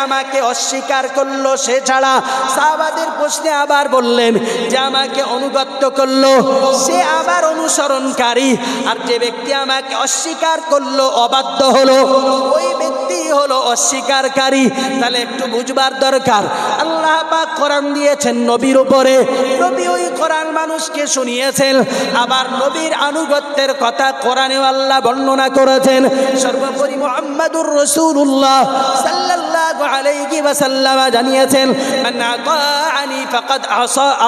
আমাকে অস্বীকার করলো সে ছাড়া। সাহাবাদের প্রশ্নে আবার বললেন যে আমাকে অনুগত করলো সে আবার অনুসরণকারী, আর যে ব্যক্তি আমাকে অস্বীকার করলো অবাধ্য হলো ওই ব্যক্তি হলো অস্বীকারী। তাহলে একটু বুঝবার দরকার, আল্লাহ পাক কোরআন দিয়েছেন নবীর উপরে, নবী ওই কোরআন মানুষকে শুনিয়েছেন। আবার নবীর আনুগত্যের কথা কোরআনে আল্লাহ বর্ণনা করেছেন। সর্বোপরি মুহাম্মাদুর রাসূলুল্লাহ সাল্লাল্লাহু আলাইহি ওয়াসাল্লাম জানিয়েছেন, মান আতাআনি ফাকাদ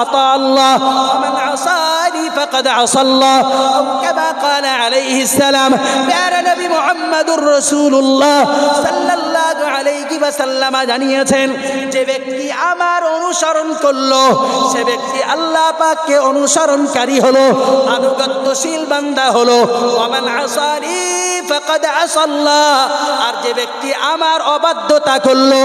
আতা আল্লাহ ওয়া মান আসানি ফাকাদ আসা আল্লাহ, আও কামা ক্বালা আলাইহিস সালাম। প্যারা নবী মুহাম্মাদুর রাসূলুল্লাহ সাল্লাল্লাহু আলাইহি ওয়াসাল্লাম জানিয়েছেন, যে ব্যক্তি আমার অনুসরণ করলো সে ব্যক্তি আল্লাহ পাককে অনুসরণকারী হলো, আনুগত্যশীল বান্দা হলো। ওয়া মান আসানি ফাকাদ আসা আল্লাহ, আর যে ব্যক্তি আমার অবাধ্যতা করলো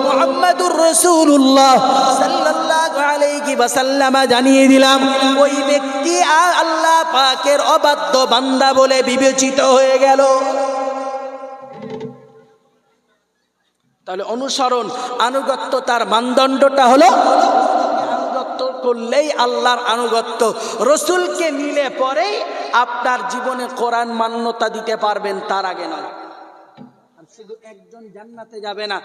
মুহাম্মাদুর রাসূলুল্লাহ সাল্লাল্লাহু আলাইহি ওয়াসাল্লাম জানিয়ে দিলাম ওই ব্যক্তি আল্লাহ পাকের অবাধ্য বান্দা বলে বিবেচিত হয়ে গেল। তাহলে অনুসরণ আনুগত্য তার মানদণ্ডটা হলো আনুগত্য করলেই আল্লাহর আনুগত্য। রসুলকে নিলে পরেই আপনার জীবনে কোরআন মান্যতা দিতে পারবেন, তার আগে নয়। শুধু একজন জান্নাতে যাবে না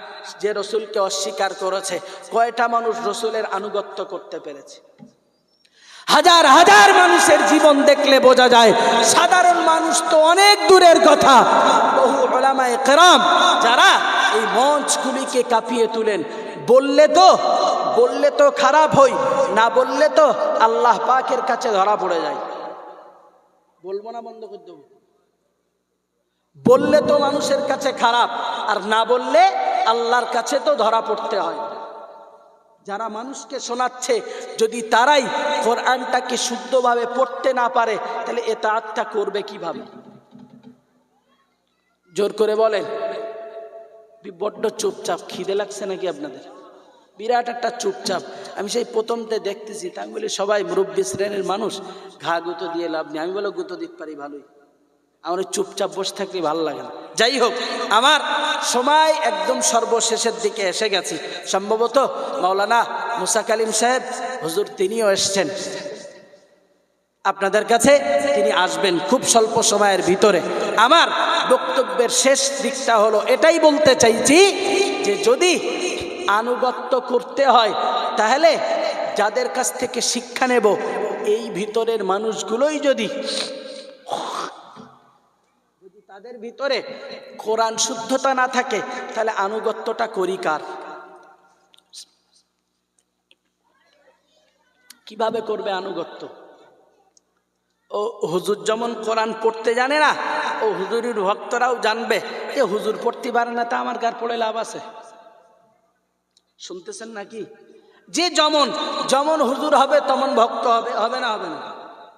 যে রসুলকে অস্বীকার করেছে। কয়টা মানুষ রসুলের আনুগত্য করতে পেরেছে? হাজার হাজার মানুষের জীবন দেখলে বোঝা যায়। সাধারণ মানুষ তো অনেক দূরের কথা, বহু উলামায়ে কেরাম যারা এই মঞ্চগুলিকে কাঁপিয়ে তুলেন, বললে তো খারাপ হই, না বললে তো আল্লাহ পাকের কাছে ধরা পড়ে যায়। বলবো না, বন্ধ করে দেবো। বললে তো মানুষের কাছে খারাপ, আর না বললে আল্লাহর কাছে তো ধরা পড়তে হয়। যারা মানুষকে শোনাচ্ছে যদি তারাই কোরআনটাকে শুদ্ধভাবে পড়তে না পারে তাহলে ইতাআতটা করবে কিভাবে? জোর করে বলেন। বড্ড চুপচাপ, খিদে লাগছে নাকি আপনাদের? বিরাট একটা চুপচাপ। আমি সেই প্রথমতে দেখতেছি, তা আমি বলি সবাই মুরব্বী শ্রেণীর মানুষ, ঘা গুঁতো দিয়ে লাভ নেই। আমি বলে গুঁতো দিতে পারি ভালোই, আমার চুপচাপ বসে থাকলে ভালো লাগে না। যাই হোক, আমার সময় একদম সর্বশেষের দিকে এসে গেছি। সম্ভবত মাওলানা মুসা কালিম সাহেব হুজুর তিনিও এসছেন আপনাদের কাছে, তিনি আসবেন খুব স্বল্প সময়ের ভিতরে। আমার বক্তব্যের শেষ দিকটা হলো এটাই বলতে চাইছি যে যদি আনুগত্য করতে হয় তাহলে যাদের কাছ থেকে শিক্ষা নেব এই ভিতরের মানুষগুলোই যদি তাদের ভিতরে কোরআন শুদ্ধতা না থাকে তাহলে আনুগত্যটা করি কার? কিভাবে করবে আনুগত্য? ও হুজুর যেমন কোরআন পড়তে জানে না, ও হুজুরের ভক্তরাও জানবে যে হুজুর পড়তে পারে না, তা আমার কার পড়ে লাভ আছে? শুনতেছেন নাকি? যে যেমন হুজুর হবে তেমন ভক্ত হবে, হবে না? হবে না?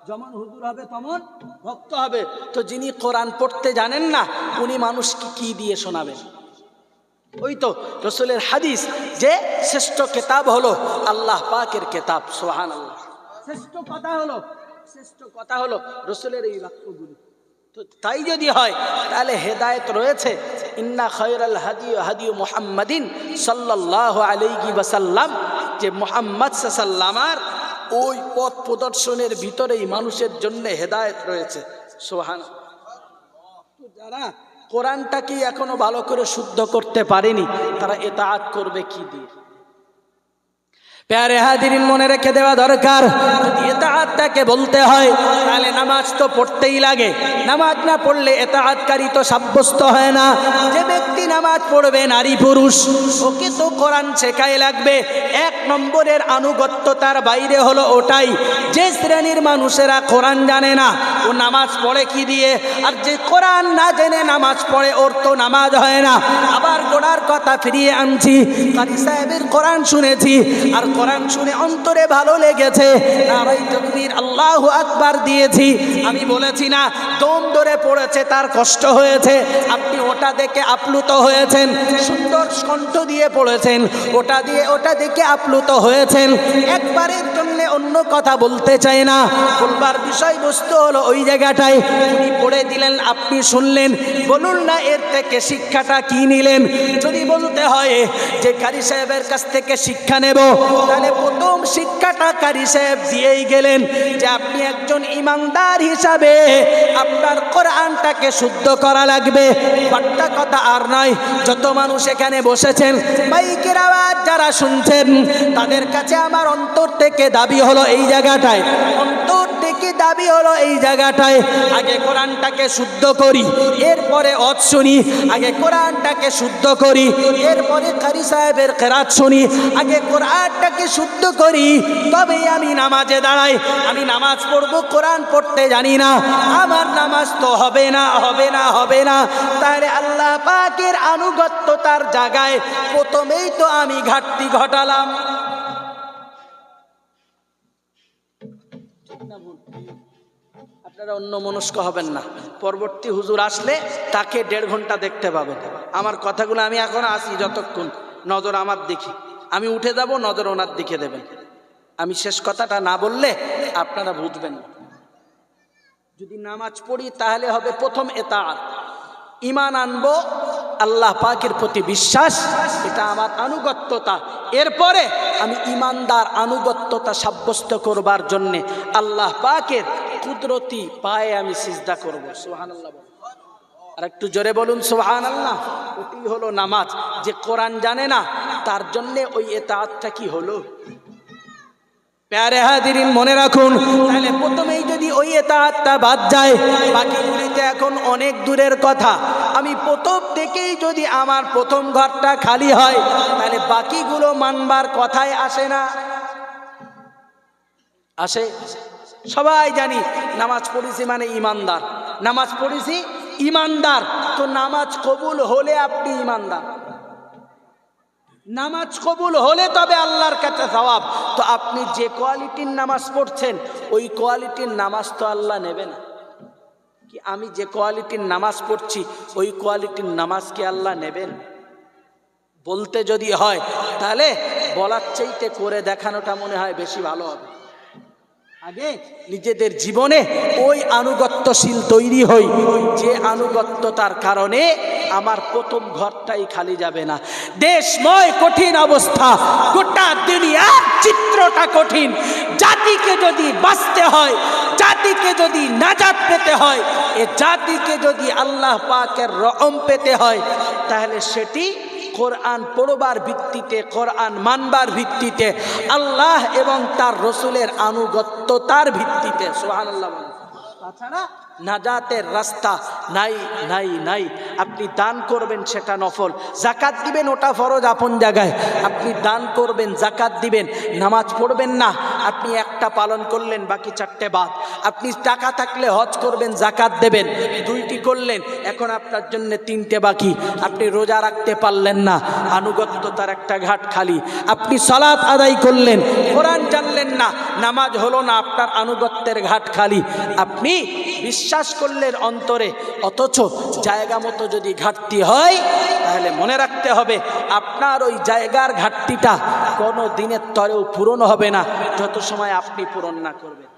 যেমন হুজুর হবে তেমন ভক্ত হবে। তো যিনি কোরআন পড়তে জানেন না উনি মানুষকে কি দিয়ে শোনাবেন? ওই তো রসুলের হাদিস যে শ্রেষ্ঠ কিতাব হলো আল্লাহ পাকের কিতাব। সুবহানাল্লাহ। শ্রেষ্ঠ কথা হলো রসুলের এই বাক্যগুলি। তো তাই যদি হয় তাহলে হেদায়েত রয়েছে। ইন্না খায়রাল হাদি হাদি মুহাম্মাদিন সাল্লাল্লাহু আলাইহি ওয়াসাল্লাম, যে মুহাম্মদ সাল্লাল্লাহর ওই পথ প্রদর্শনের ভিতরেই মানুষের জন্য হেদায়েত রয়েছে। সুবহানাল্লাহ। যারা কোরআনটাকে এখনো ভালো করে শুদ্ধ করতে পারেনি তারা ইতাআত করবে কি দিয়ে? প্যারে হাজিরিন, মনে রেখে দেওয়া দরকার, যদি ইতাআতটাকে বলতে হয় তাহলে নামাজ তো পড়তেই লাগে। নামাজ না পড়লে ইতাআতকারী তো সাব্যস্ত হয় না। যে ব্যক্তি নামাজ পড়বে নারী পুরুষ, ওকে তো কোরআন শেখাই লাগবে। এক নম্বরের আনুগত্য তার বাইরে হলো ওটাই, যে শ্রেণীর মানুষেরা কোরআন জানে না ও নামাজ পড়ে কি দিয়ে? আর যে কোরআন না জেনে নামাজ পড়ে ওর তো নামাজ হয় না। আবার গোড়ার কথা ফিরিয়ে আনছি, কারি সাহেবের কোরআন শুনেছি, আর কোরআন শুনে অন্তরে ভালো লেগেছে, নারায়ে তাকবীর আল্লাহু আকবার দিয়েছি। আমি বলেছি না দম ধরে পড়েছে, তার কষ্ট হয়েছে, আপনি ওটা দেখে আপ্লুত হয়েছেন, সুন্দর কণ্ঠ দিয়ে পড়েছেন, ওটা দেখে আপ্লুত হয়েছেন। একবারের জন্য অন্য কথা বলতে চাই না, বলবার বিষয়বস্তু হলো ওই জায়গাটায় উনি পড়ে দিলেন, আপনি শুনলেন, বলুন না এর থেকে শিক্ষাটা কি নিলেন? যদি যদি বলতে হয় যে কারি সাহেবের কাছ থেকে শিক্ষা নেব, তাহলে প্রথম শিক্ষাটা কারি সাহেব দিয়েই গেলেন যে আপনি একজন ইমানদার হিসাবে আপনার কোরআনটাকে শুদ্ধ করা লাগবে। বাট্টা কথা আর নয়। যত মানুষ এখানে বসেছেন, মাইকের আওয়াজ যারা শুনছেন, তাদের কাছে আমার অন্তর থেকে দাবি হলো এই জায়গাটায়, অন্তর থেকে দাবি হলো এই জায়গাটায় আগে কোরআনটাকে শুদ্ধ করি, এরপরে ওয়াজ শুনি। আগে কোরআনটাকে শুদ্ধ করি, এরপরে কারি সাহেবের কেরাত শুনি। আগে কোরআনটাকে শুদ্ধ করি, তবেই আমি নামাজে দাঁড়াই। আমি নামাজ পড়বো, কোরআন পড়তে জানি না, আমার নামাজ তো হবে না, হবে না, হবে না। তাহলে আল্লাহ পাকের আনুগত্যতার জায়গায় প্রথমেই তো আমি ঘাটতি ঘটালাম। আপনারা অন্য মনস্ক হবেন না। পরবর্তী হুজুর আসলে তাকে 1.5 ঘন্টা দেখতে পাবেন। আমার কথাগুলো আমি এখন আসি, যতক্ষণ নজর আমার দেখি, আমি উঠে যাব, নজর ওনার দিকে দেবেন। আমি শেষ কথাটা না বললে আপনারা বুঝবেন না। যদি নামাজ পড়ি তাহলে হবে প্রথম এতাআত, ঈমান আনবো, আল্লাহ পাকের প্রতি বিশ্বাস, এটা আমার আনুগত্যতা। এরপরে আমি ঈমানদার আনুগত্যতা সাব্যস্ত করবার জন্য আল্লাহ পাকের কুদরতি পায়ে আমি সিজদা করব। সুবহানাল্লাহ। আর একটু জোরে বলুন সুবহানাল্লাহ। ওটি হলো নামাজ। যে কোরআন জানে না তার জন্য ওই এতাআতটা কি হলো? প্যারে হাজিরিন, মনে রাখুন, তাহলে প্রথমেই যদি ওই এতাআতটা বাদ যায়, বাকিগুলিতে এখন অনেক দূরের কথা। আমি প্রথম থেকেই যদি আমার প্রথম ঘরটা খালি হয়, তাহলে বাকিগুলো মানবার কথাই আসে না। আসে? সবাই জানি নামাজ পড়েছি মানে ইমানদার, নামাজ পড়েছি ইমানদার। তো নামাজ কবুল হলে আপনি ইমানদার, নামাজ কবুল হলে তবে আল্লাহর কাছে সওয়াব। তো আপনি যে কোয়ালিটির নামাজ পড়ছেন ওই কোয়ালিটির নামাজ তো আল্লাহ নেবে না। কি আমি যে কোয়ালিটির নামাজ পড়ছি ওই কোয়ালিটির নামাজ কি আল্লাহ নেবেন? বলতে যদি হয় তাহলে বলার চাইতে করে দেখানোটা মনে হয় বেশি ভালো হবে। আগে নিজেদের জীবনে ওই আনুগত্যশীল তৈরি হই, যে আনুগত্যতার কারণে আমার প্রথম ঘরটাই খালি যাবে না। দেশময় কঠিন অবস্থা, গোটা দুনিয়ার চিত্রটা কঠিন। জাতিকে যদি বাঁচতে হয়, জাতিকে যদি নাজাত পেতে হয়, এ জাতিকে যদি আল্লাহ পাকের রহম পেতে হয়, তাহলে সেটি কোরআন পড়বার ভিত্তিতে, কোরআন মানবার ভিত্তিতে, আল্লাহ এবং তার রসুলের আনুগত্যতার ভিত্তিতে। সুবহানাল্লাহ। তাছাড়া নাজাতের রাস্তা নাই, নাই, নাই। আপনি দান করবেন সেটা নফল, জাকাত দিবেন ওটা ফরজ আপন জায়গায়। আপনি দান করবেন, জাকাত দিবেন, নামাজ পড়বেন না, আপনি একটা পালন করলেন, বাকি 4টে বাদ। আপনি টাকা থাকলে হজ করবেন, জাকাত দেবেন, 2টি করলেন, এখন আপনার জন্য 3টে বাকি। আপনি রোজা রাখতে পারলেন না, আনুগত্যতার একটা ঘাট খালি। আপনি সালাত আদায় করলেন, কোরআন জানলেন না, নামাজ হলো না, আপনার আনুগত্যের ঘাট খালি। আপনি বিশ্বাস করলেন অন্তরে, অথচ জায়গা মতো যদি ঘাটতি হয়, তাহলে মনে রাখতে হবে আপনার ওই জায়গার ঘাটতিটা কোনো দিনের তরেও পূরণ হবে না যত সময় আপনি পূরণ না করবেন।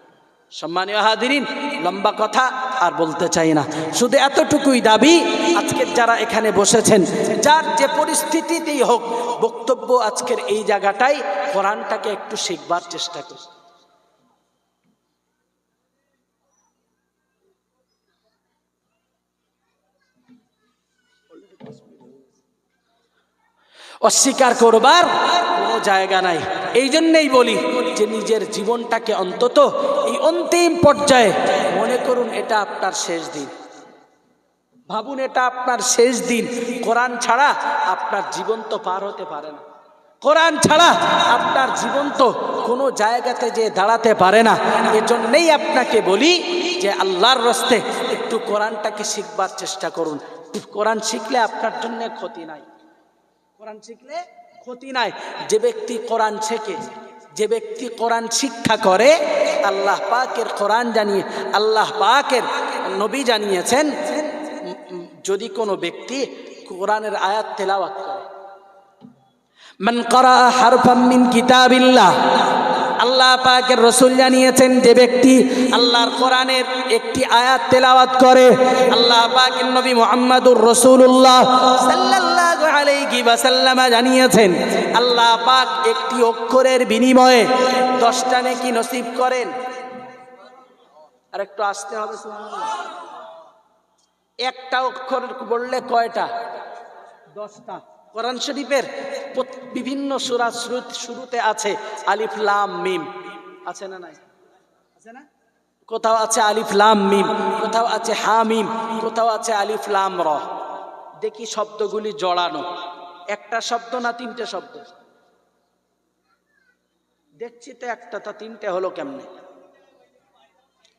সম্মানীয় হাজিরিন, লম্বা কথা আর বলতে চাই না, শুধু এতটুকুই দাবি, আজকের যারা এখানে বসেছেন, যার যে পরিস্থিতিতেই হোক, বক্তব্য আজকের এই জায়গাটাই কোরআনটাকে একটু শিখবার চেষ্টা করুন। অস্বীকার করবার কোনো জায়গা নাই। এই জন্যেই বলি যে নিজের জীবনটাকে অন্তত এই অন্তিম পর্যায়ে মনে করুন এটা আপনার শেষ দিন। ভাবুন এটা আপনার শেষ দিন। কোরআন ছাড়া আপনার জীবন তো পার হতে পারে না, কোরআন ছাড়া আপনার জীবন তো কোনো জায়গাতে যে দাঁড়াতে পারে না। এজন্যই আপনাকে বলি যে আল্লাহর রাস্তে একটু কোরআনটাকে শিখবার চেষ্টা করুন। কোরআন শিখলে আপনার জন্য ক্ষতি নাই, কোরআন শিখলে ক্ষতি নাই। যে ব্যক্তি কোরআন শেখে, যে ব্যক্তি কোরআন শিক্ষা করে, আল্লাহ পাকের কোরআন জানিয়ে, আল্লাহ পাকের নবী জানিয়েছেন, যদি কোনো ব্যক্তি কোরআনের আয়াত তেলাওয়াত করে, মান ক্বারা হারফাম মিন কিতাবিল্লাহ আল্লাহ পাকের রাসূল জানিয়েছেন যে ব্যক্তি আল্লাহর কোরআনের একটি আয়াত তেলাওয়াত করে, আল্লাহ পাকের নবী মুহাম্মদুর রাসূলুল্লাহ সাল্লাল্লাহু আলাইহি ওয়াসাল্লাম জানিয়েছেন আল্লাহ পাক একটি অক্ষরের বিনিময়ে 10টা নেকি নসিব করেন। আর একটু আসতে হবে, সুবহানাল্লাহ। একটা অক্ষর বললে কয়টা? 10টা। কোরআন শরীফের বিভিন্ন সূরা শুরুতে আছে আলিফ লাম মিম, আছে না নাই? আছে না? কোথাও আছে আলিফ লাম মিম, কোথাও আছে হামিম, কোথাও আছে আলিফ লাম র। দেখি শব্দগুলি জড়ানো, একটা শব্দ না তিনটে শব্দ? দেখছি তো একটা, তা তিনটে হলো কেমনে?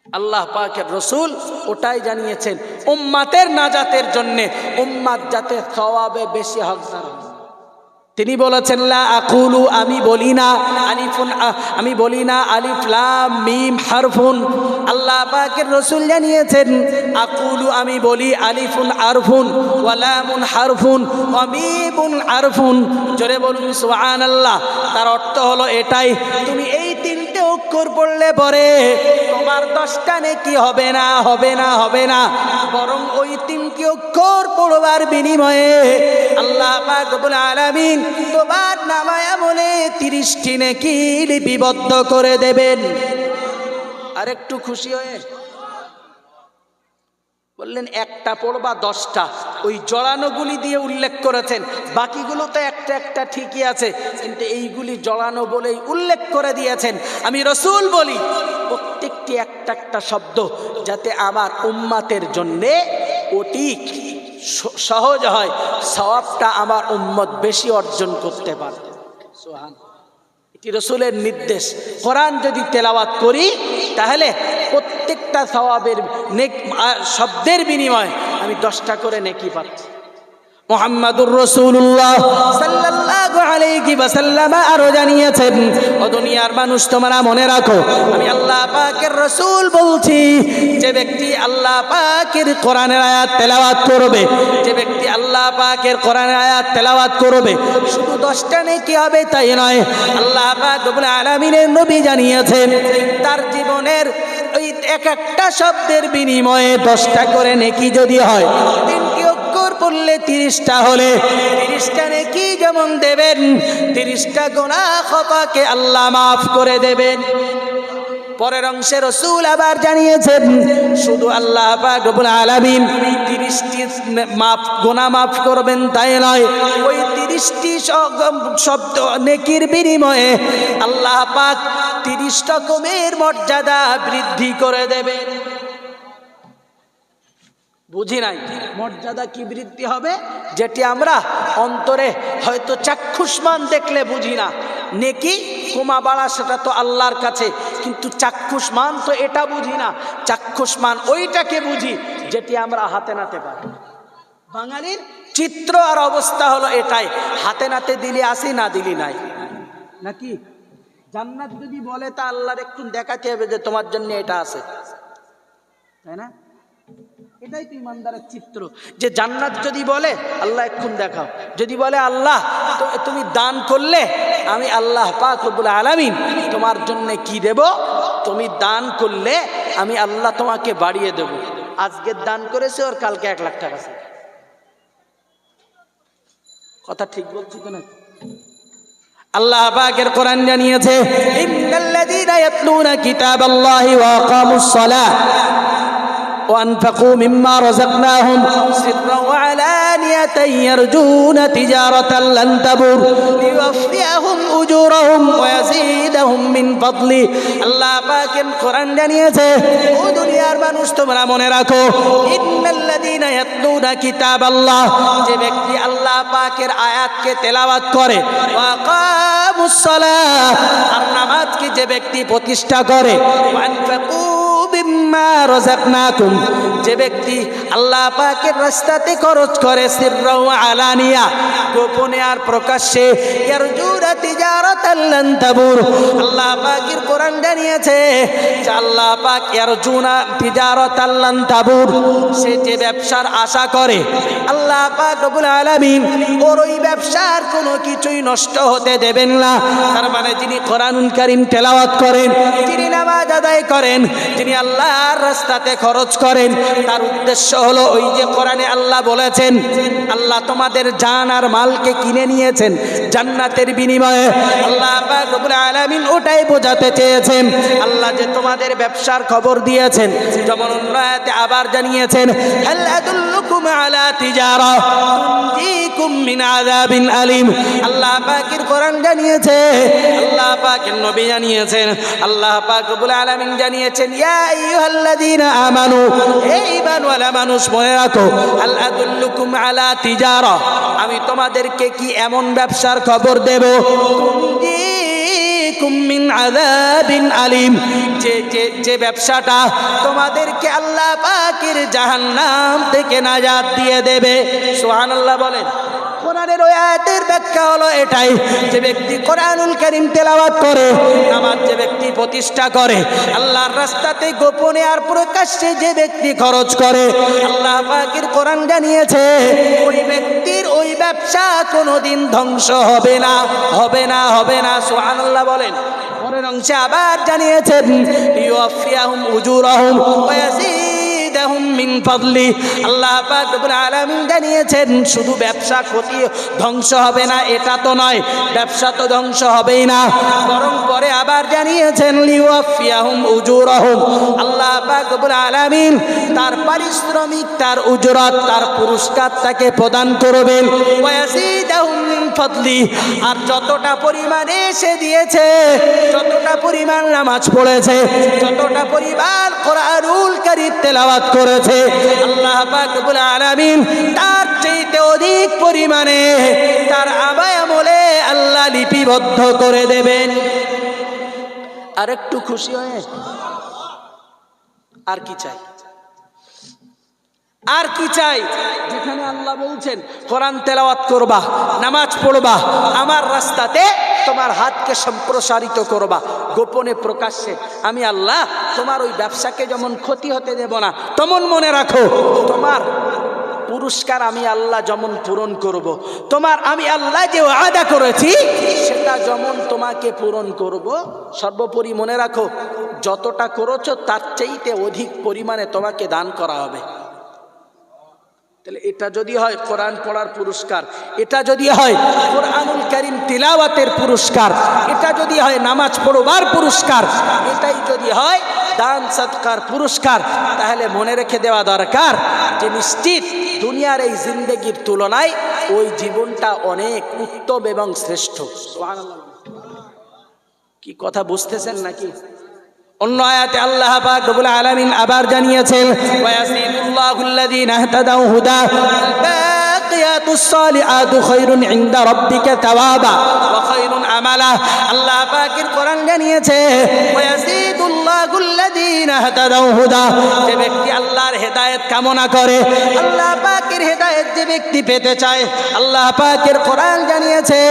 আল্লাহ পাকের রাসূল ওটাই জানিয়েছেন উম্মাতের নাজাতের জন্য, উম্মাত যাতে সওয়াবে বেশি হকদার হয়। তিনি বলেছেন লা আকুলু, আমি বলি না আলিফুন, আমি বলি না আলিফ লাম মিম হারফুন। আল্লাহ পাকের রাসূল জানিয়েছেন আকুলু, আমি বলি আলিফুন আরফুন ওয়া লামুন হারফুন ওয়া মিমুন আরফুন। জোরে বলুন সুবহানাল্লাহ। তার অর্থ হলো এটাই, তুমি এই তিনটে অক্ষর পড়লে পরে তোমার 10টা নেকি হবে না, হবে না, হবে না, বরং ওই তিনটি অক্ষর পড়বার বিনিময়ে আল্লাহ পাক রব্বুল আলামিন তোমার নামায় আমলে 30টি নেকি লিপিবদ্ধ করে দেবেন। আর একটু খুশি হয়ে বললেন একটা পড়বা 10টা, ওই জড়ানোগুলি দিয়ে উল্লেখ করেছেন, বাকিগুলো তো একটা একটা ঠিকই আছে, কিন্তু এইগুলি জড়ানো বলেই উল্লেখ করে দিয়েছেন। আমি রাসূল বলি প্রত্যেকটি একটা একটা শব্দ যাতে আমার উম্মতের জন্যে অতি সহজ হয়, সওয়াবটা আমার উম্মত বেশি অর্জন করতে পারে। সুবহানাল্লাহ। এটি রাসূলের নির্দেশ। কোরআন যদি তেলাওয়াত করি তাহলে প্রত্যেকটা সওয়াবের শব্দের বিনিময়ে আমি 10টা করে নেকি পাচ্ছি। মুহাম্মাদুর রাসূলুল্লাহ সাল্লাল্লাহু আলাইহি ওয়াসাল্লাম আরো জানিয়েছেন, ও দুনিয়ার মানুষ তোমরা মনে রাখো, আমি আল্লাহ পাকের রাসূল বলছি, যে ব্যক্তি আল্লাহ পাকের কোরআনের আয়াত তেলাওয়াত করবে, যে ব্যক্তি আল্লাহ পাকের কোরআনের আয়াত তেলাওয়াত করবে, শুধু 10টা নেকি হবে তাই নয়, আল্লাহ পাক রব্বুল আলামিনের নবী জানিয়েছেন তার জীবনের ওই এক একটা শব্দের বিনিময়ে 10টা করে নেকি যদি হয়, তিনটি অক্ষর পড়লে 30টা হলে 30টা নেকি যেমন দেবেন, 30টা গুনাহ খতাকে আল্লাহ মাফ করে দেবেন। পরের অংশে রাসূল আবার জানিয়েছেন শুধু আল্লাহ পাক রব্বুল আলামিন 30টি গুনাহ মাফ করবেন তাই নয়, ওই 30টি শব্দ নেকির বিনিময়ে আল্লাহ পাক 30 রকমের মর্যাদা বৃদ্ধি করে দেবেন। বুঝি নাই মর্যাদা কি বৃদ্ধি হবে, যেটি আমরা অন্তরে হয়তো চাক্ষুষমান দেখলে বুঝি না। নেকি কমা বাড়া সেটা তো আল্লাহর কাছে, কিন্তু চাক্ষুষমান তো এটা বুঝি না। চাক্ষুষমান ওইটাকে বুঝি যেটি আমরা হাতে নাতে পারি। বাঙালির চিত্র আর অবস্থা হলো এটাই, হাতে নাতে দিলে আসি, না দিলি নাই। নাকি জান্নাত যদি বলে তা আল্লাহর একটু দেখাতে হবে যে তোমার জন্য এটা আছে, তাই না? এটাই তো ইমানদারের চিত্র, যে জান্নাত যদি বলে আল্লাহ এক্ষুন দেখাও, যদি বলে আল্লাহ তুমি দান করলে আমি আল্লাহ পাক রব্বুল আলামিন তোমার জন্য কি দেব, তুমি দান করলে আমি আল্লাহ তোমাকে বাড়িয়ে দেব। আজকের দান করেছে ওর কালকে 1 লাখ টাকা। কথা ঠিক বলছি তো না? আল্লাহ পাকের কোরআন জানিয়েছে ইন্নাল্লাযীনা ইয়াতলুনা কিতাবাল্লাহি ওয়া আকামুস সালাহ وأنفقوا مما رزقناهم سرا وعلانية يرجون تجارة لن تبور ليوفيهم أجورهم ويزيدهم من فضله। আল্লাহ পাকের কোরআন জানিয়েছে ও দুনিয়ার মানুষ তোমরা মনে রাখো, ইন্নাল্লাযীনা ইয়াতলুনা কিতাবাল্লাহ, যে ব্যক্তি আল্লাহ পাকের আয়াতকে তেলাওয়াত করে, ওয়া আকামুস সালাহ, আর নামাজকে যে ব্যক্তি প্রতিষ্ঠা করে, ওয়া আনফাকু মিম্মা রাযাকনাকুম, যে ব্যক্তি আল্লাহ পাকের রাস্তাতে খরচ করে সিররা ওয়া আলানিয়া, গোপনে আর প্রকাশ্যে, ইয়ারজুনা তিজারাতান লান তাবুর, আল্লাহ পাকের কোরআন জানিয়েছে যে আল্লাহ পাক ইয়ারজুনা তিজারাতান লান তাবুর, সে যে ব্যবসার আশা করে আল্লাহ পাক রব্বুল আলামিন ওর ওই ব্যবসার কোনো কিছুই নষ্ট হতে দেবেন না। তার মানে যিনি কোরআনুল কারীম তেলাওয়াত করেন, যিনি নামাজ আদায় করেন, যিনি আল্লাহর রাস্তাতে খরচ করেন, তার উদ্দেশ্য হলো ওই যে কোরআনে আল্লাহ বলেছেন আল্লাহ তোমাদের জান আর মালকে কিনে নিয়েছেন জান্নাতের বিনিময়ে। আল্লাহ পাক রব্বুল আলামিন ওটাই বোঝাতে চেয়েছেন। আল্লাহ যে তোমাদের ব্যবসার খবর দিয়েছেন, যেমন অন্য আয়াতে আবার জানিয়েছেন হাল আদুল্লুকুম আলা তিজারা তুনজিকুম মিন আযাবিন আলিম। আল্লাহ পাকের কোরআন জানিয়েছে, আল্লাহ পাকের নবী জানিয়েছেন, আল্লাহ পাক রব্বুল আলামিন জানিয়েছেন ইয়া আইয়ুহাল্লাযীনা আমানু, এই ঈমানওয়ালা মানুষ মনে রাখো, হাল আদুল্লুকুম আলা তিজারা, আমি তোমাদেরকে কি এমন ব্যবসার খবর দেব তুনজিকুম মিন আযাবিন আলিম, যে ব্যবসাটা তোমাদেরকে আল্লাহ পাকের জাহান্নাম থেকে নাজাত দিয়ে দেবে। সুবহানাল্লাহ বলেন। কোরআনের ওই আয়াতের ব্যাখ্যা হলো এটাই, যে ব্যক্তি কোরআনুল কারীম তেলাওয়াত করে, নামাজ যে ব্যক্তি প্রতিষ্ঠা করে, আল্লাহর রাস্তাতে গোপনে আর প্রকাশ্যে যে ব্যক্তি খরচ করে, আল্লাহ পাকের কোরআন জানিয়েছে ওই ব্যক্তির ওই ব্যবসা কোনোদিন ধ্বংস হবে না, হবে না, হবে না। সুবহানাল্লাহ বলেন। পরের অংশে আবার জানিয়েছেন ইউওয়াফিয়াহুম উজুরাহুম ওয়া ইয়াজিদাহুম মিন ফাদলি, আল্লাহ পাক রব্বুল আলামিন জানিয়েছেন শুধু ব্যবসা ক্ষতি ধ্বংস হবে না এটা তো নয়, ব্যবসা তো ধ্বংস হবেই না, বরং পরে আবার জানিয়েছেন লিওয়াফিয়াহুম উজুরাহুম, আল্লাহ পাক রব্বুল আলামিন তার পারিশ্রমিক, তার উজরাত, তার পুরস্কার তাকে প্রদান করবেন। ওয়া ইয়াজিদাহুম মিন ফাদলি, আর যতটা পরিমাণে সে দিয়েছে, যতটা পরিমাণ নামাজ পড়েছে, যতটা পরিমাণ কোরআনুল কারীম তেলাওয়াত করেছে, আল্লাহ পাক রব্বুল আলামিন তার চাইতে অধিক পরিমাণে তার আমলে আল্লাহ লিপিবদ্ধ করে দেবেন। আর একটু খুশি হয়ে আর কি চাই, আর কি চাই? যেখানে আল্লাহ বলছেন কোরআন তেলাওয়াত করবা, নামাজ পড়বা, আমার রাস্তাতে তোমার হাতকে সম্প্রসারিত করবা গোপনে প্রকাশ্যে, আমি আল্লাহ তোমার ওই ব্যবসাকে যেমন ক্ষতি হতে দেব না, তেমন মনে রাখো তোমার পুরস্কার আমি আল্লাহ যেমন পূরণ করব, তোমার আমি আল্লাহ যে ওয়াদা করেছি সেটা যেমন তোমাকে পূরণ করব, সর্বোপরি মনে রাখো যতটা করেছো তার চাইতে অধিক পরিমাণে তোমাকে দান করা হবে। তাহলে এটা যদি হয় কোরআন পড়ার পুরস্কার, এটা যদি হয় কোরআনুল কারীম তিলাওয়াতের পুরস্কার, এটা যদি হয় নামাজ পড়বার পুরস্কার, এটাই যদি হয় দান সদকার পুরস্কার, তাহলে মনে রেখে দেওয়া দরকার যে নিশ্চিত দুনিয়ার এই জিন্দেগির তুলনায় ওই জীবনটা অনেক উত্তম এবং শ্রেষ্ঠ। সুবহানাল্লাহ। কি কথা বুঝতেছেন নাকি? অন্য আয়াতে আল্লাহ পাক রব্বুল আলামিন আবার জানিয়েছেন ওয়ায়াসিদুল্লাহুল্লাযীনা ইহতাদাউ হুদা বাকিয়াতুস সালিহাতু খায়রুন ইনদা রাব্বিকা তাওয়াবা ওয়া খায়রুন আমালা। আল্লাহ পাকের কোরআন জানিয়েছে ওয়ায়াসিদুল্লাহুল্লাযীনা ইহতাদাউ হুদা, যে ব্যক্তি আল্লাহর হেদায়েত কামনা করে, আল্লাহ পাকের হেদায়েত যে ব্যক্তি পেতে চায়, আল্লাহ পাকের কোরআন জানিয়েছে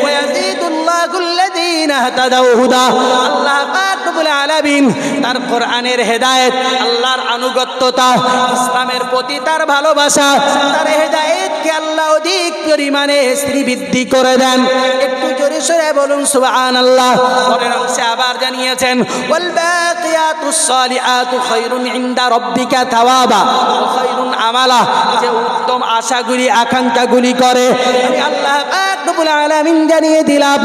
ওয়ায়াসিদুল্লাহুল্লাযীনা ইহতাদাউ হুদা, আল্লাহ পাক রব্বুল আলামিন তার কোরআনের হেদায়েত, আল্লাহর আনুগত্যতা, ইসলামের প্রতি তার ভালোবাসা, তার হেদায়েতকে আল্লাহ অধিক পরিমাণে শ্রীবৃদ্ধি করে দেন। একটু জোরে সরে বলুন সুবহানাল্লাহ। পরের অংশে আবার জানিয়েছেন ওয়াল বাকিয়াতুস সালিহাতু খায়রুন ইনদা রাব্বিকা তাওয়াবা ওয়া খায়রুন আমালা, যে উত্তম আশাগুলি আকাঙ্ক্ষাগুলি করে, আমি আল্লাহ পাক রব্বুল আলামিন জানিয়ে দিলাম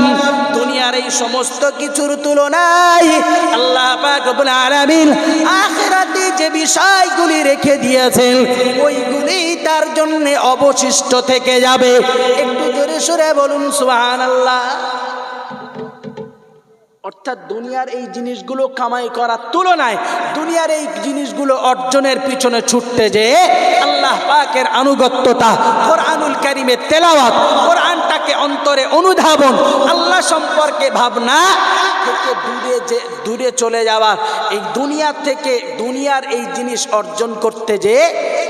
দুনিয়ার এই সমস্ত কিছুর তুলনায় আল্লাহ পাক রব্বুল আলামিন আখিরাতে যে বিষয়গুলি রেখে দিয়েছেন ওইগুলি তার জন্য অবশিষ্ট থেকে যাবে। একটু জোরে সরে বলুন সুবহানাল্লাহ। অর্থাৎ দুনিয়ার এই জিনিসগুলো কামাই করার তুলনায় দুনিয়ার এই জিনিসগুলো অর্জনের পিছনে ছুটতে যে আল্লাহ পাকের আনুগত্যতা, কোরআনুল কারীমের তেলাওয়াত, কোরআনটাকে অন্তরে অনুধাবন, আল্লাহ সম্পর্কে ভাবনা, থেকে দূরে চলে যাওয়া, এই দুনিয়া থেকে দুনিয়ার এই জিনিস অর্জন করতে যে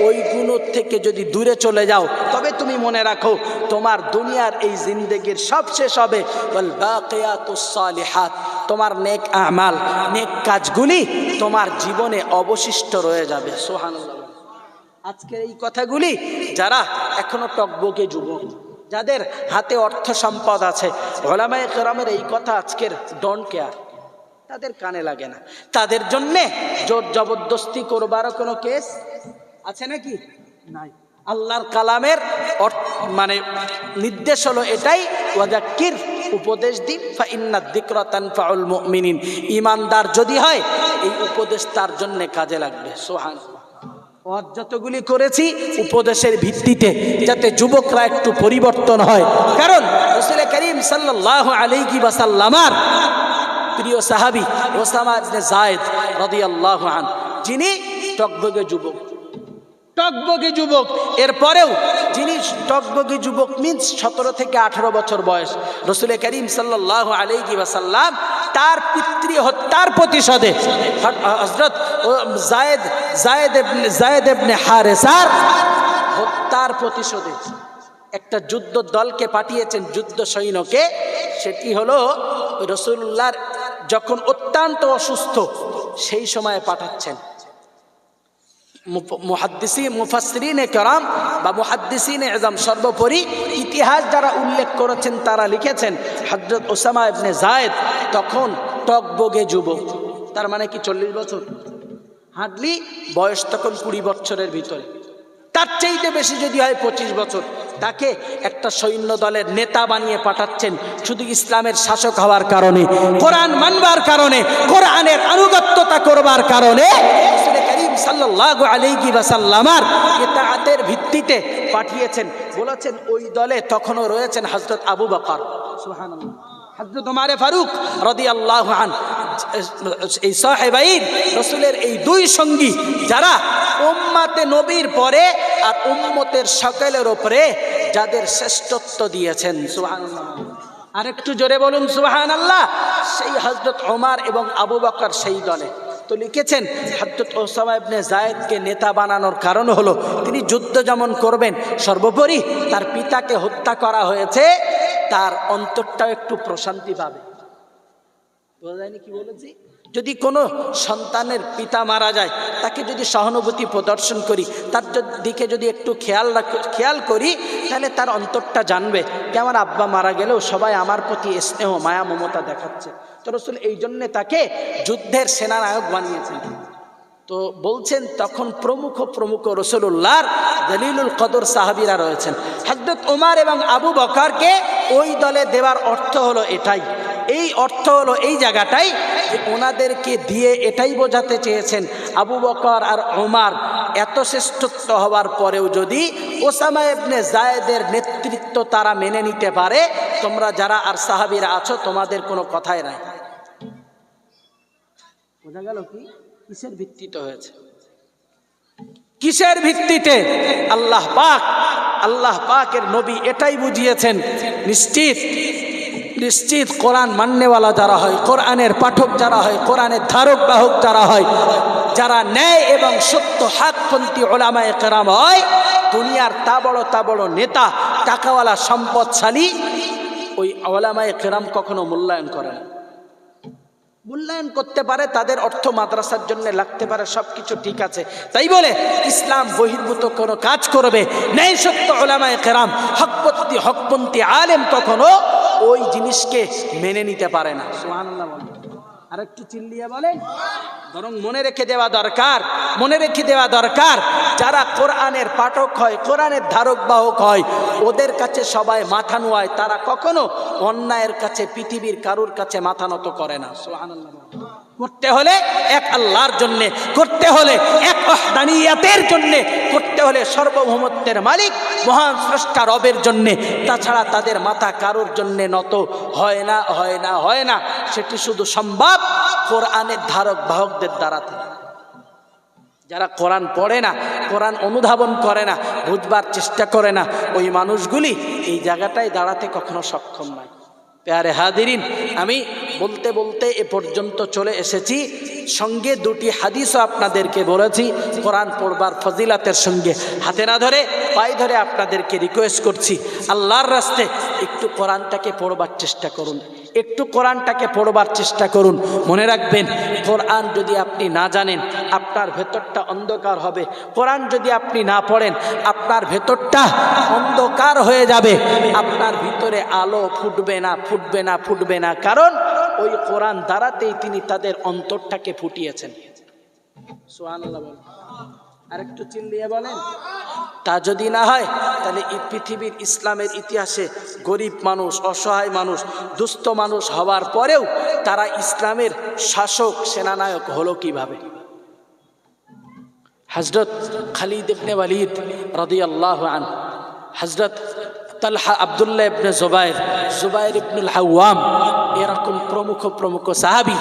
ওই গুণের থেকে যদি দূরে চলে যাও, তবে তুমি মনে রাখো তোমার দুনিয়ার এই জিন্দেগির সব শেষ হবে। ওয়াল বাকিয়াতুস সালিহাত, তোমার নেক আমাল, নেক কাজগুলি তোমার জীবনে অবশিষ্ট রয়ে যাবে। সুবহানাল্লাহ। আজকের এই কথাগুলি যারা এখনো টকবকে যুবক, যাদের হাতে অর্থ সম্পদ আছে, ওলামায়ে কেরামের এই কথা আজকের ডোন্ট কেয়ার, তাদের কানে লাগে না। তাদের জন্যে জোর জবরদস্তি করবারও কোনো কেস আছে নাকি? নাই। আল্লাহর কালামের মানে নির্দেশ হলো এটাই, ওয়াযাক্কির, উপদেশ দিন, ফা ইন্নাদ যিকরা তানফাউল মুমিনিন। ঈমানদার যদি হয় এই উপদেশ তার জন্য কাজে লাগবে। সুবহানাল্লাহ। যতগুলি করেছি উপদেশের ভিত্তিতে, যাতে যুবকরা একটু পরিবর্তন হয়। কারণ রাসূল করিম সাল্লাল্লাহু আলাইহি ওয়াসাল্লামের প্রিয় সাহাবী ওসামা ইবনে যায়েদ রাদিয়াল্লাহু আনহু, যিনি টকবগে যুবক, এরপরেও যিনি টকবগে যুবক মিন্স 17 থেকে 18 বছর বয়স, রাসূল করিম সাল্লাল্লাহু আলাইহি ওয়াসাল্লাম তার পিতৃ হত্যার প্রতিশোধে হযরত যায়েদ ইবনে হারেসার হত্যার প্রতিশোধে একটা যুদ্ধ দলকে পাঠিয়েছেন, যুদ্ধ সৈন্যকে। সেটি হলো রাসূলুল্লাহর যখন অত্যন্ত অসুস্থ সেই সময়ে পাঠাচ্ছেন। মুফাসসিরিনে কেরাম বা মুহাদ্দিসিনে আযম, সর্বোপরি ইতিহাস যারা উল্লেখ করেছেন তারা লিখেছেন হযরত ওসামা ইবনে যায়েদ তখন টকবগে যুবক, তার মানে কি 40 বছর, হার্ডলি বয়স তখন 20 বছরের ভিতরে, তার চাইতে বেশি যদি হয় 25 বছর। তাকে একটা সৈন্য দলের নেতা বানিয়ে পাঠাচ্ছেন শুধু ইসলামের শাসক হওয়ার কারণে, কোরআন মানবার কারণে, কোরআনের আনুগত্যতা করবার কারণে। রাসূল করিম সাল্লাল্লাহু আলাইহি ওয়াসাল্লামের ইতাআতের ভিত্তিতে পাঠিয়েছেন। বলেছেন ওই দলে তখনও রয়েছেন হযরত আবু বকর, সুবহানাল্লাহ, হযরত ওমর ফারুক রাদিয়াল্লাহু আনহু, এই সাহাবাইন রাসূলের এই দুই সঙ্গী যারা উম্মতে নবীর পরে আর উম্মতের সকলের উপরে যাদের শ্রেষ্ঠত্ব দিয়েছেন। সুবহানাল্লাহ। আরেকটু জোরে বলুন সুবহানাল্লাহ। সেই হযরত ওমর এবং আবু বকর সেই দলে। তো লিখেছেন হযরত ওসামা ইবনে যায়েদকে নেতা বানানোর কারণ হলো তিনি যুদ্ধ যেমন করবেন, সর্বোপরি তার পিতাকে হত্যা করা হয়েছে, তার অন্তরটাও একটু প্রশান্তি পাবে। বোঝা যায়নি কি বলেছি? যদি কোনো সন্তানের পিতা মারা যায়, তাকে যদি সহানুভূতি প্রদর্শন করি, তার দিকে যদি একটু খেয়াল করি, তাহলে তার অন্তরটা জানবে যে আমার আব্বা মারা গেলেও সবাই আমার প্রতি স্নেহ মায়া মমতা দেখাচ্ছে। তো রাসূল এই জন্যে তাকে যুদ্ধের সেনানায়ক বানিয়েছেন। তো বলছেন তখন প্রমুখ রাসূলুল্লাহর দলিলুল কদর সাহাবীরা রয়েছেন। হযরত ওমর এবং আবু বকরকে ওই দলে দেওয়ার অর্থ হলো এটাই, এই অর্থ হলো এই জায়গাটাই যে ওনাদেরকে দিয়ে এটাই বোঝাতে চেয়েছেন আবু বকর আর ওমর এত শ্রেষ্ঠত্ব হওয়ার পরেও যদি ওসামা ইবনে যায়েদের নেতৃত্ব তারা মেনে নিতে পারে, তোমরা যারা আর সাহাবীরা আছো তোমাদের কোনো কথাই নাই। বোঝা গেল কি কিসের ভিত্তিতে হয়েছে, কিসের ভিত্তিতে? আল্লাহ পাকের নবী এটাই বুঝিয়েছেন। নিশ্চিত কোরআন মাননেওয়ালা যারা হয়, কোরআনের পাঠক যারা হয়, কোরআনের ধারক বাহক যারা হয়, যারা ন্যায় এবং সত্য হকপন্থী উলামায়ে কেরাম হয়, দুনিয়ার তা বড় নেতা, টাকাওয়ালা, সম্পদশালী, ওই উলামায়ে কেরাম কখনো মূল্যায়ন করে না। মূল্যায়ন করতে পারে, তাদের অর্থ মাদ্রাসার জন্য লাগতে পারে, সবকিছু ঠিক আছে, তাই বলে ইসলাম বহির্ভূত কোনো কাজ করবে ন্যায় সত্য উলামায়ে কেরাম, হকপন্থী আলেম কখনো ওই জিনিসকে মেনে নিতে পারে না। সুবহানাল্লাহ। আর একটু চিল্লিয়ে বলেন। বরং মনে রেখে দেওয়া দরকার যারা কোরআনের পাঠক হয়, কোরআনের ধারক বাহক হয়, ওদের কাছে সবাই মাথা নোয়ায়, তারা কখনো অন্যায়ের কাছে পৃথিবীর কারুর কাছে মাথা নত করে না। সুবহানাল্লাহ। করতে হলে এক আল্লাহর জন্যে, করতে হলে এক ওয়াহদানিয়াতের জন্যে, করতে হলে সর্বভৌমত্বের মালিক মহান স্রষ্টা রবের জন্যে। তাছাড়া তাদের মাথা কারোর জন্যে নত হয় না। সেটি শুধু সম্ভব কোরআনের ধারক বাহকদের দ্বারাতে। যারা কোরআন পড়ে না, কোরআন অনুধাবন করে না, বুঝবার চেষ্টা করে না, ওই মানুষগুলি এই জায়গাটায় দাঁড়াতে কখনো সক্ষম নয়। প্যারে হাদিরিন, আমি বলতে বলতে এ পর্যন্ত চলে এসেছি। সঙ্গে দুটি হাদিসও আপনাদেরকে বলেছি কোরআন পড়বার ফজিলাতের সঙ্গে। হাতে না ধরে পায়ে ধরে আপনাদেরকে রিকোয়েস্ট করছি, আল্লাহর রাস্তায় একটু কোরআনটাকে পড়বার চেষ্টা করুন, একটু কোরআনটাকে পড়বার চেষ্টা করুন। মনে রাখবেন, কোরআন যদি আপনি না জানেন আপনার ভেতরটা অন্ধকার হবে। কোরআন যদি আপনি না পড়েন আপনার ভেতরটা অন্ধকার হয়ে যাবে, আপনার ভিতরে আলো ফুটবে না, ফুটবে না, ফুটবে না। কারণ ওই কোরআন দ্বারাতেই তিনি তাদের অন্তরটাকে ফুটিয়েছেন। সুবহানাল্লাহ বলেন, আরেকটু চিল্লিয়ে বলেন। তা যদি না হয় তাহলে এই পৃথিবীর ইসলামের ইতিহাসে গরিব মানুষ, অসহায় মানুষ, দুস্থ মানুষ হওয়ার পরেও তারা ইসলামের শাসক সেনানায়ক হলো কিভাবে? হযরত খালিদ ইবনে ওয়ালিদ রাদিয়াল্লাহু আনহু, হযরত তালহা আব্দুল্লাহ ইবনে জুবাইর, জুবাইর ইবনুল আওয়াম, এরকম প্রমুখ প্রমুখ সাহাবী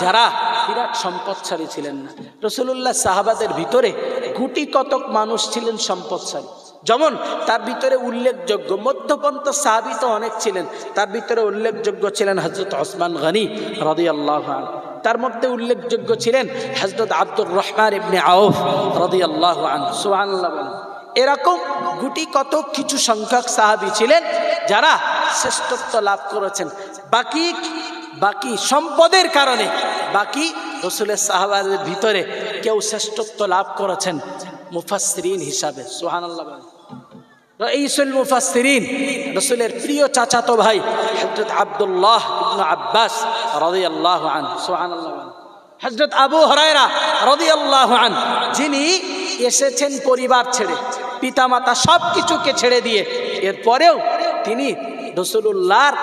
যারা বিরাট সম্পদশালী ছিলেন না। রাসূলুল্লাহ সাহাবাদের ভিতরে গুটি কতক মানুষ ছিলেন সম্পদশালী। যেমন তার ভিতরে উল্লেখযোগ্য মধ্যপন্থী সাহাবী তো অনেক ছিলেন, তার ভিতরে উল্লেখযোগ্য ছিলেন হযরত ওসমান গনি রাদিয়াল্লাহু আনহু। তার মধ্যে উল্লেখযোগ্য ছিলেন হযরত আব্দুর রহমান ইবনে আউফ রাদিয়াল্লাহু আনহু। সুবহানাল্লাহ বলেন। এরকম গুটি কত কিছু সংখ্যক সাহাবী ছিলেন যারা শ্রেষ্ঠত্ব লাভ করেছেন। বাকি সম্পদের কারণে বাকি রাসূলের সাহাবাদের ভিতরে কেউ শ্রেষ্ঠত্ব লাভ করেছেন মুফাসসিরিন হিসাবে। সুবহানাল্লাহ বলেন। রাইসুল মুফাসসিরিন, রাসূলের প্রিয় চাচাতো ভাই হযরত আব্দুল্লাহ ইবনে আব্বাস রাদিয়াল্লাহু আনহু। সুবহানাল্লাহ বলেন। হযরত আবু হুরায়রা রাদিয়াল্লাহু আনহু, যিনি এসেছেন পরিবার ছেড়ে, পিতামাতা সব কিছুকে ছেড়ে দিয়ে, এরপরেও তিনি রাসূলুল্লাহর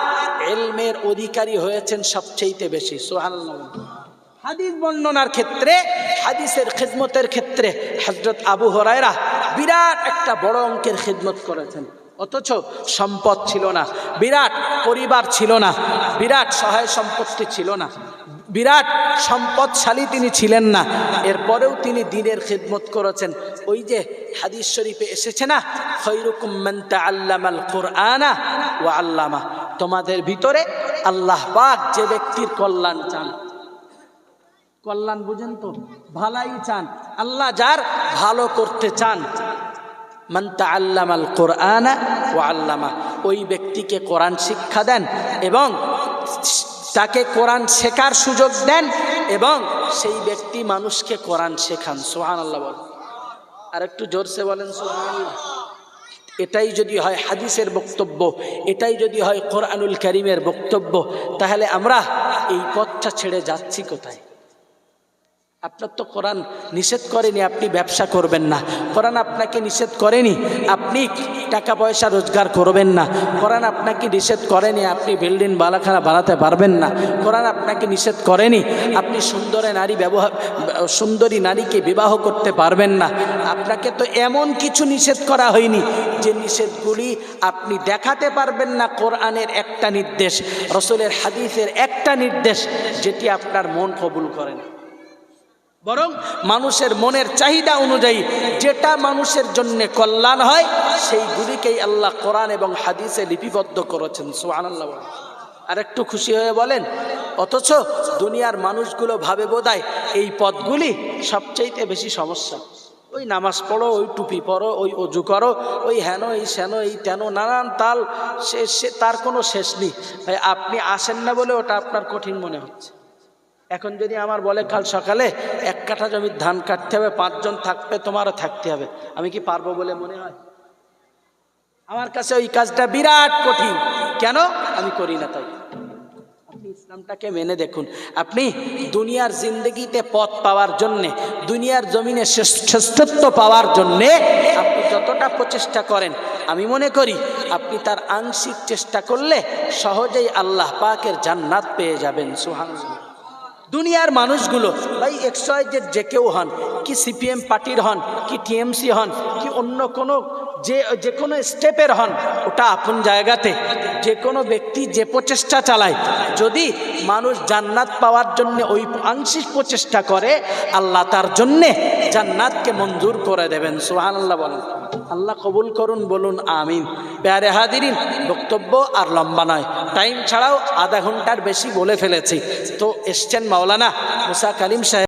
ইলমের অধিকারী হয়েছেন সবচেয়ে বেশি। সুবহানাল্লাহ। হাদিস বর্ণনার ক্ষেত্রে, হাদিসের খিদমতের ক্ষেত্রে হযরত আবু হুরায়রা বিরাট একটা বড় অঙ্কের খিদমত করেছেন, অথচ সম্পদ ছিল না, বিরাট পরিবার ছিল না, বিরাট সহায় সম্পত্তি ছিল না, বিরাট সম্পদশালী তিনি ছিলেন না। এরপরেও তিনি দ্বীনের খিদমত করেছেন। ওই যে হাদিস শরীফে এসেছে না, খায়রুকুম মান তাআল্লামাল কুরআনা ওয়া আল্লামা, তোমাদের ভিতরে আল্লাহ পাক যে ব্যক্তির কল্যাণ চান, কল্যাণ বুঝেন তো, ভালাই চান, আল্লাহ যার ভালো করতে চান, মান তাআল্লামাল কুরআনা ওয়া আল্লামা, ওই ব্যক্তিকে কোরআন শিক্ষা দেন এবং তাকে কোরআন শেখার সুযোগ দেন এবং সেই ব্যক্তি মানুষকে কোরআন শেখান। সুবহানাল্লাহ বলেন। আর একটু জোরসে বলেন সুবহানাল্লাহ। এটাই যদি হয় হাদিসের বক্তব্য, এটাই যদি হয় কোরআনুল কারীমের বক্তব্য, তাহলে আমরা এই পথটা ছেড়ে যাচ্ছি কোথায়? আপনার তো কোরআন নিষেধ করেনি আপনি ব্যবসা করবেন না, কোরআন আপনাকে নিষেধ করেনি আপনি টাকা পয়সা রোজগার করবেন না, কোরআন আপনাকে নিষেধ করেনি আপনি বিল্ডিং বালাখানা বানাতে পারবেন না, কোরআন আপনাকে নিষেধ করেনি আপনি সুন্দরী নারীকে বিবাহ করতে পারবেন না। আপনাকে তো এমন কিছু নিষেধ করা হয়নি যে নিষেধগুলি আপনি দেখাতে পারবেন না। কোরআনের একটা নির্দেশ, রাসূলের হাদিসের একটা নির্দেশ যেটি আপনার মন কবুল করে না, বরং মানুষের মনের চাহিদা অনুযায়ী যেটা মানুষের জন্য কল্যাণ হয় সেইগুলিকেই আল্লাহ কোরআন এবং হাদিসে লিপিবদ্ধ করেছেন। সুবহানাল্লাহ। আর একটু খুশি হয়ে বলেন। অথচ দুনিয়ার মানুষগুলো ভাবে বোধহয় এই পথগুলি সবচাইতে বেশি সমস্যা। ওই নামাজ পড়ো, ওই টুপি পরো, ওই অজু করো, ওই হেন এই সেন এই তেন, নানান তাল, তার কোনো শেষ নেই। ভাই আপনি আসেন না বলে ওটা আপনার কঠিন মনে হচ্ছে। এখন যদি আমার বলে কাল সকালে 1 কাঠা জমির ধান কাটতে হবে, 5 জন থাকবে, তোমারও থাকতে হবে, আমি কি পারবো বলে মনে হয়? আমার কাছে ওই কাজটা বিরাট কঠিন। কেন? আমি করি না তাই। আপনি ইসলামটাকে মেনে দেখুন। আপনি দুনিয়ার জিন্দগিতে পথ পাওয়ার জন্যে, দুনিয়ার জমিনে শ্রেষ্ঠত্ব পাওয়ার জন্যে আপনি যতটা প্রচেষ্টা করেন, আমি মনে করি আপনি তার আংশিক চেষ্টা করলে সহজেই আল্লাহ পাকের জান্নাত পেয়ে যাবেন। সুবহানাল্লাহ। দুনিয়ার মানুষগুলো ভাই XYZ যে কেউ হন, কি CPM পার্টির হন, কি TMC হন, কি অন্য কোনো যে কোনো স্টেপের হন, ওটা আপন জায়গাতে। যে কোনো ব্যক্তি যে প্রচেষ্টা চালায়, যদি মানুষ জান্নাত পাওয়ার জন্য ওই আংশিক প্রচেষ্টা করে, আল্লাহ তার জন্যে জান্নাতকে মঞ্জুর করে দেবেন। সুবহানাল্লাহ বলেন। আল্লাহ কবুল করুন, বলুন আমিন। প্যারে হাদিরিন, বক্তব্য আর লম্বা নয়, টাইম ছাড়াও আধা ঘন্টার বেশি বলে ফেলেছি। তো এসছেন মাওলানা মুসা কালিম সাহেব।